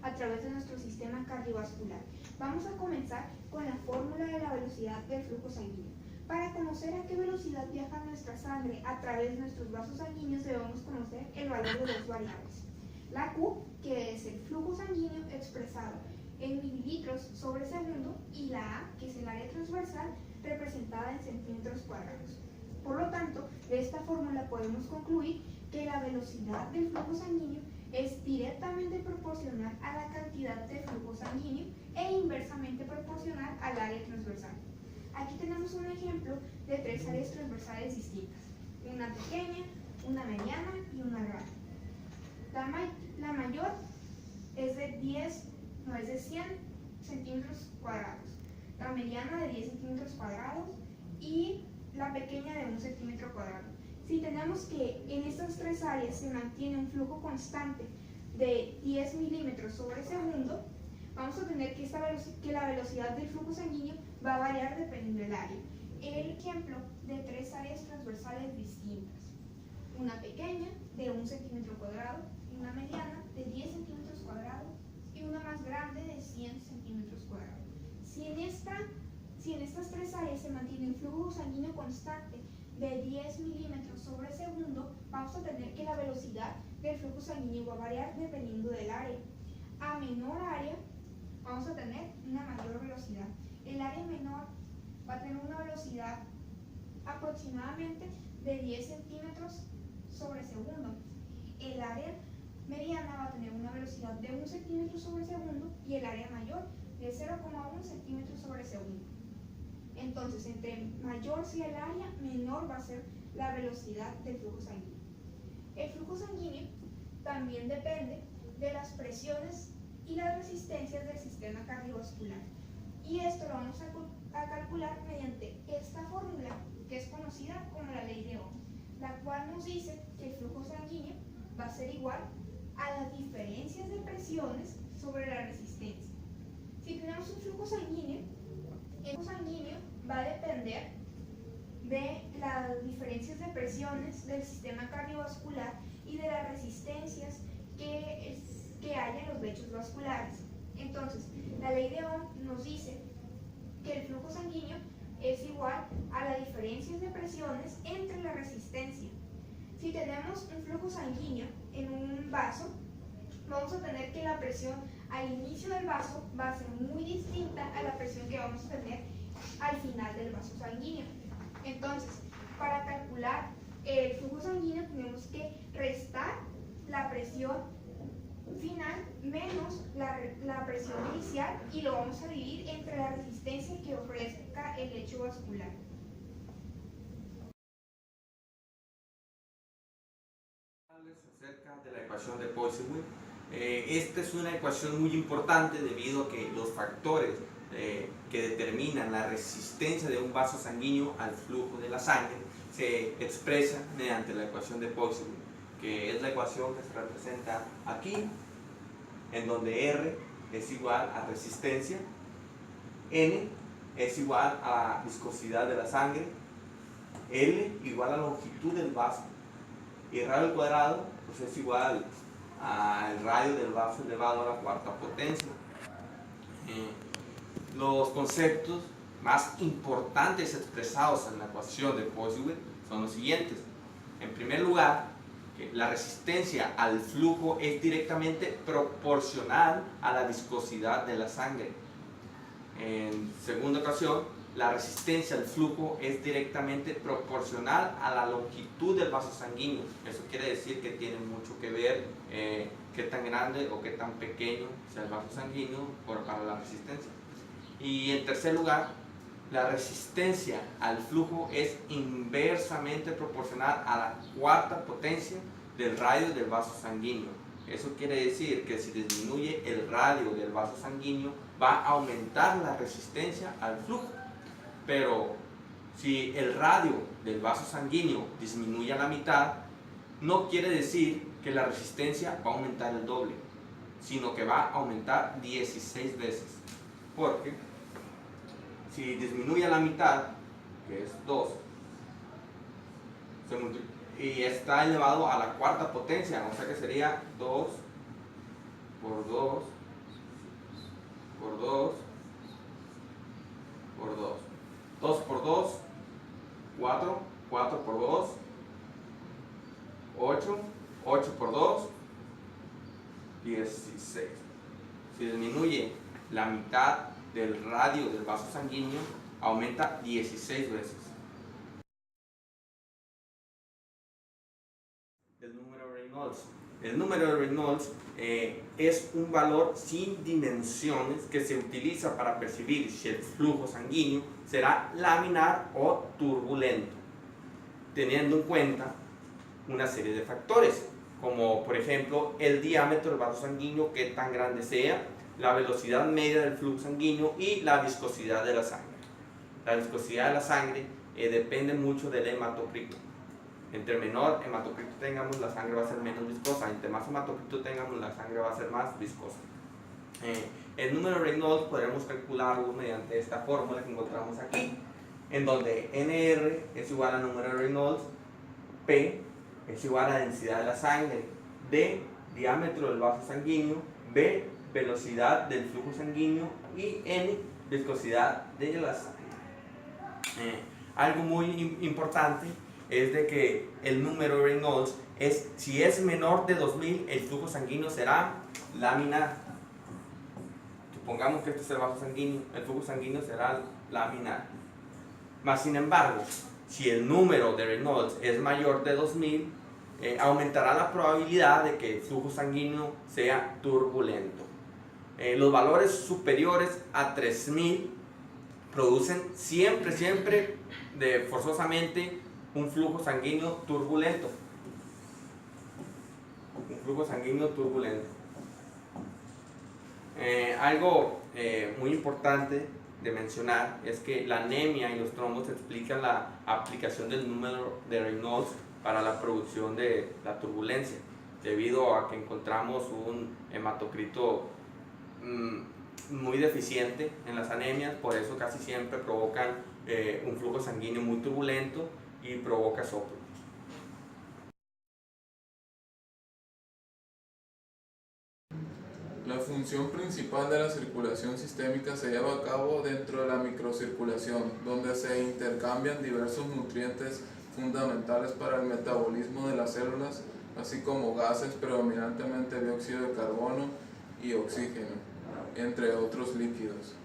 a través de nuestro sistema cardiovascular. Vamos a comenzar con la fórmula de la velocidad del flujo sanguíneo. Para conocer a qué velocidad viaja nuestra sangre a través de nuestros vasos sanguíneos debemos conocer el valor de dos variables. La Q, que es el flujo sanguíneo expresado en mililitros sobre segundo, y la A, que es el área transversal representada en centímetros cuadrados. Por lo tanto, de esta fórmula podemos concluir que la velocidad del flujo sanguíneo es directamente proporcional a la cantidad de flujo sanguíneo e inversamente proporcional al área transversal. Aquí tenemos un ejemplo de tres áreas transversales distintas, una pequeña, una mediana y una grande. La mayor es de 100 centímetros cuadrados, la mediana de 10 centímetros cuadrados y la pequeña de 1 centímetro cuadrado. Si tenemos que en estas tres áreas se mantiene un flujo constante de 10 milímetros sobre segundo, vamos a tener que la velocidad del flujo sanguíneo va a variar dependiendo del área. El ejemplo de tres áreas transversales distintas, una pequeña de 1 centímetro cuadrado, una mediana de 10 centímetros cuadrados y una más grande de 100 centímetros cuadrados. Si en estas tres áreas se mantiene un flujo sanguíneo constante de 10 milímetros sobre segundo, vamos a tener que la velocidad del flujo sanguíneo va a variar dependiendo del área. A menor área vamos a tener una mayor velocidad. El área menor va a tener una velocidad aproximadamente de 10 centímetros sobre segundo. El área mediana va a tener una velocidad de 1 centímetro sobre segundo y el área mayor de 0,1 centímetros sobre segundo. Entonces, entre mayor sea el área, menor va a ser la velocidad del flujo sanguíneo. El flujo sanguíneo también depende de las presiones y las resistencias del sistema cardiovascular. Y esto lo vamos a calcular mediante esta fórmula que es conocida como la ley de Ohm, la cual nos dice que el flujo sanguíneo va a ser igual a las diferencias de presiones sobre la resistencia. Si tenemos un flujo sanguíneo, el flujo sanguíneo va a depender de las diferencias de presiones del sistema cardiovascular y de las resistencias que haya en los lechos vasculares. Entonces, la ley de Ohm nos dice que el flujo sanguíneo es igual a las diferencias de presiones entre la resistencia. Si tenemos un flujo sanguíneo en un vaso, vamos a tener que la presión al inicio del vaso va a ser muy distinta a la presión que vamos a tener al final del vaso sanguíneo. Entonces, para calcular el flujo sanguíneo tenemos que restar la presión final menos la presión inicial y lo vamos a dividir entre la resistencia que ofrezca el lecho vascular. Acerca de la ecuación de Poiseuille. Esta es una ecuación muy importante debido a que los factores que determinan la resistencia de un vaso sanguíneo al flujo de la sangre se expresan mediante la ecuación de Poiseuille, que es la ecuación que se representa aquí, en donde R es igual a resistencia, N es igual a viscosidad de la sangre, L igual a longitud del vaso y el radio al cuadrado pues es igual al radio del vaso elevado a la cuarta potencia. Los conceptos más importantes expresados en la ecuación de Poiseuille son los siguientes. En primer lugar, que la resistencia al flujo es directamente proporcional a la viscosidad de la sangre. En segunda ocasión, la resistencia al flujo es directamente proporcional a la longitud del vaso sanguíneo. Eso quiere decir que tiene mucho que ver qué tan grande o qué tan pequeño sea el vaso sanguíneo para la resistencia. Y en tercer lugar, la resistencia al flujo es inversamente proporcional a la cuarta potencia del radio del vaso sanguíneo. Eso quiere decir que si disminuye el radio del vaso sanguíneo, va a aumentar la resistencia al flujo. Pero si el radio del vaso sanguíneo disminuye a la mitad, no quiere decir que la resistencia va a aumentar el doble, sino que va a aumentar 16 veces. Porque si disminuye a la mitad, que es 2, y está elevado a la cuarta potencia, o sea que sería 2 por 2 Si disminuye la mitad del radio del vaso sanguíneo, aumenta 16 veces. El número de Reynolds. El número de Reynolds es un valor sin dimensiones que se utiliza para percibir si el flujo sanguíneo será laminar o turbulento, teniendo en cuenta una serie de factores, como por ejemplo el diámetro del vaso sanguíneo, que tan grande sea, la velocidad media del flujo sanguíneo y la viscosidad de la sangre. La viscosidad de la sangre depende mucho del hematocrito. Entre menor hematocrito tengamos, la sangre va a ser menos viscosa. Entre más hematocrito tengamos, la sangre va a ser más viscosa. El número de Reynolds podremos calcularlo mediante esta fórmula que encontramos aquí, en donde NR es igual al número de Reynolds, P es igual a la densidad de la sangre, D, diámetro del vaso sanguíneo, B, velocidad del flujo sanguíneo y N, viscosidad de la sangre. Algo muy importante es de que el número de Reynolds si es menor de 2000, el flujo sanguíneo será laminar. Supongamos que este es el vaso sanguíneo, el flujo sanguíneo será laminar. Mas sin embargo, si el número de Reynolds es mayor de 2000, aumentará la probabilidad de que el flujo sanguíneo sea turbulento. Los valores superiores a 3000 producen siempre forzosamente un flujo sanguíneo turbulento. Un flujo sanguíneo turbulento. Algo muy importante de mencionar es que la anemia y los trombos explican la aplicación del número de Reynolds para la producción de la turbulencia, debido a que encontramos un hematocrito muy deficiente en las anemias. Por eso casi siempre provocan un flujo sanguíneo muy turbulento y provoca soplo. La función principal de la circulación sistémica se lleva a cabo dentro de la microcirculación, donde se intercambian diversos nutrientes fundamentales para el metabolismo de las células, así como gases, predominantemente dióxido de carbono y oxígeno, entre otros líquidos.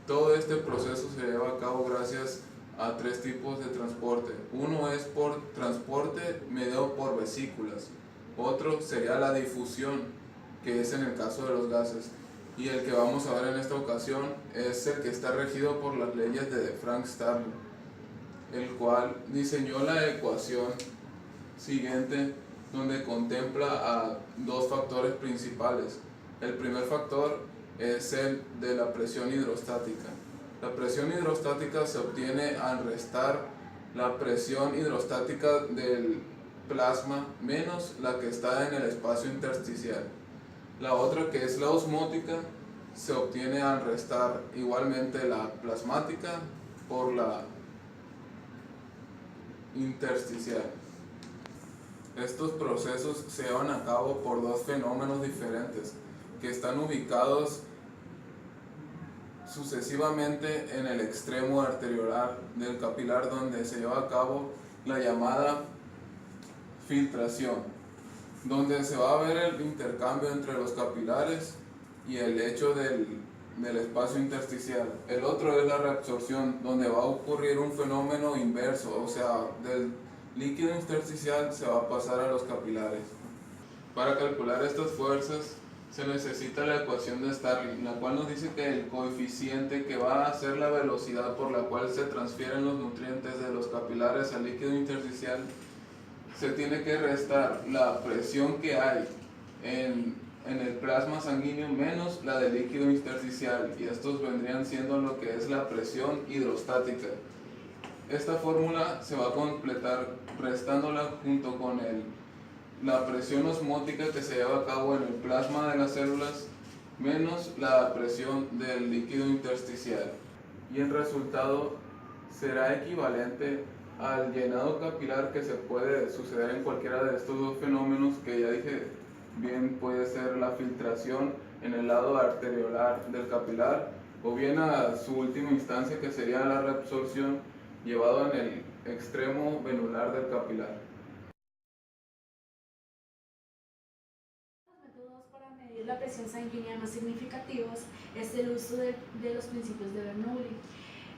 Todo este proceso se lleva a cabo gracias a tres tipos de transporte. Uno es por transporte mediado por vesículas, otro sería la difusión, que es en el caso de los gases, y el que vamos a ver en esta ocasión es el que está regido por las leyes de Frank Starling, el cual diseñó la ecuación siguiente, donde contempla a dos factores principales. El primer factor es el de la presión hidrostática. La presión hidrostática se obtiene al restar la presión hidrostática del plasma menos la que está en el espacio intersticial. La otra, que es la osmótica, se obtiene al restar igualmente la plasmática por la intersticial. Estos procesos se llevan a cabo por dos fenómenos diferentes que están ubicados sucesivamente en el extremo arteriolar del capilar, donde se lleva a cabo la llamada filtración, donde se va a ver el intercambio entre los capilares y el lecho del espacio intersticial. El otro es la reabsorción, donde va a ocurrir un fenómeno inverso, o sea, del líquido intersticial se va a pasar a los capilares. Para calcular estas fuerzas se necesita la ecuación de Starling, la cual nos dice que el coeficiente que va a ser la velocidad por la cual se transfieren los nutrientes de los capilares al líquido intersticial, se tiene que restar la presión que hay en el plasma sanguíneo menos la del líquido intersticial, y estos vendrían siendo lo que es la presión hidrostática. Esta fórmula se va a completar restándola junto con la presión osmótica que se lleva a cabo en el plasma de las células menos la presión del líquido intersticial, y el resultado será equivalente al llenado capilar, que se puede suceder en cualquiera de estos dos fenómenos que ya dije. Bien puede ser la filtración en el lado arteriolar del capilar, o bien a su última instancia, que sería la reabsorción llevado en el extremo venular del capilar. Métodos para medir la presión presión sanguínea más significativos es el uso de los principios de Bernoulli.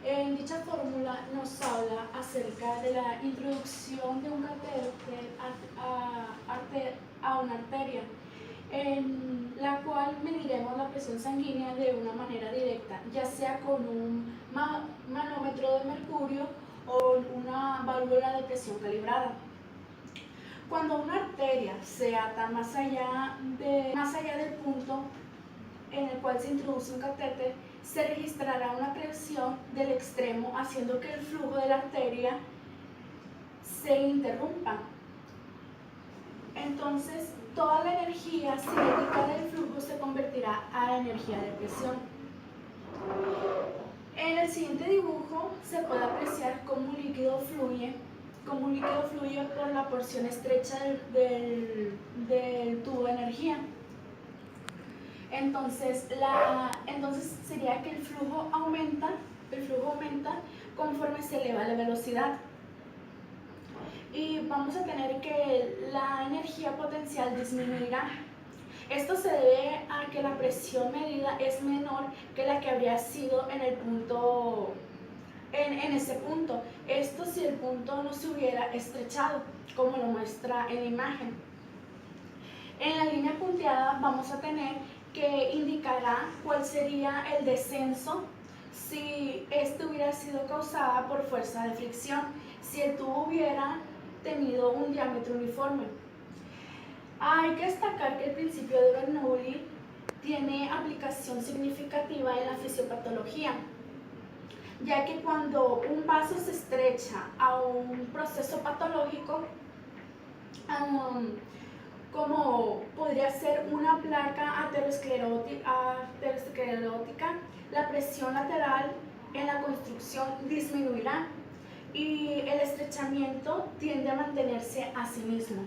En dicha fórmula nos habla acerca de la introducción de un catéter a una arteria, en la cual mediremos la presión sanguínea de una manera directa, ya sea con un manómetro de mercurio o una válvula de presión calibrada. Cuando una arteria se ata más allá del punto en el cual se introduce un catéter, se registrará una presión del extremo, haciendo que el flujo de la arteria se interrumpa. Entonces, toda la energía cinética del flujo se convertirá a energía de presión. En el siguiente dibujo se puede apreciar cómo un líquido fluye por la porción estrecha del tubo de energía. Entonces sería que el flujo aumenta conforme se eleva la velocidad. Y vamos a tener que la energía potencial disminuirá. Esto se debe a que la presión medida es menor que la que habría sido en ese punto. Esto si el punto no se hubiera estrechado, como lo muestra en la imagen. En la línea punteada vamos a tener que indicará cuál sería el descenso si este hubiera sido causada por fuerza de fricción, si el tubo hubiera tenido un diámetro uniforme. Hay que destacar que el principio de Bernoulli tiene aplicación significativa en la fisiopatología, ya que cuando un vaso se estrecha a un proceso patológico, como podría ser una placa aterosclerótica, la presión lateral en la construcción disminuirá y el estrechamiento tiende a mantenerse a sí mismo.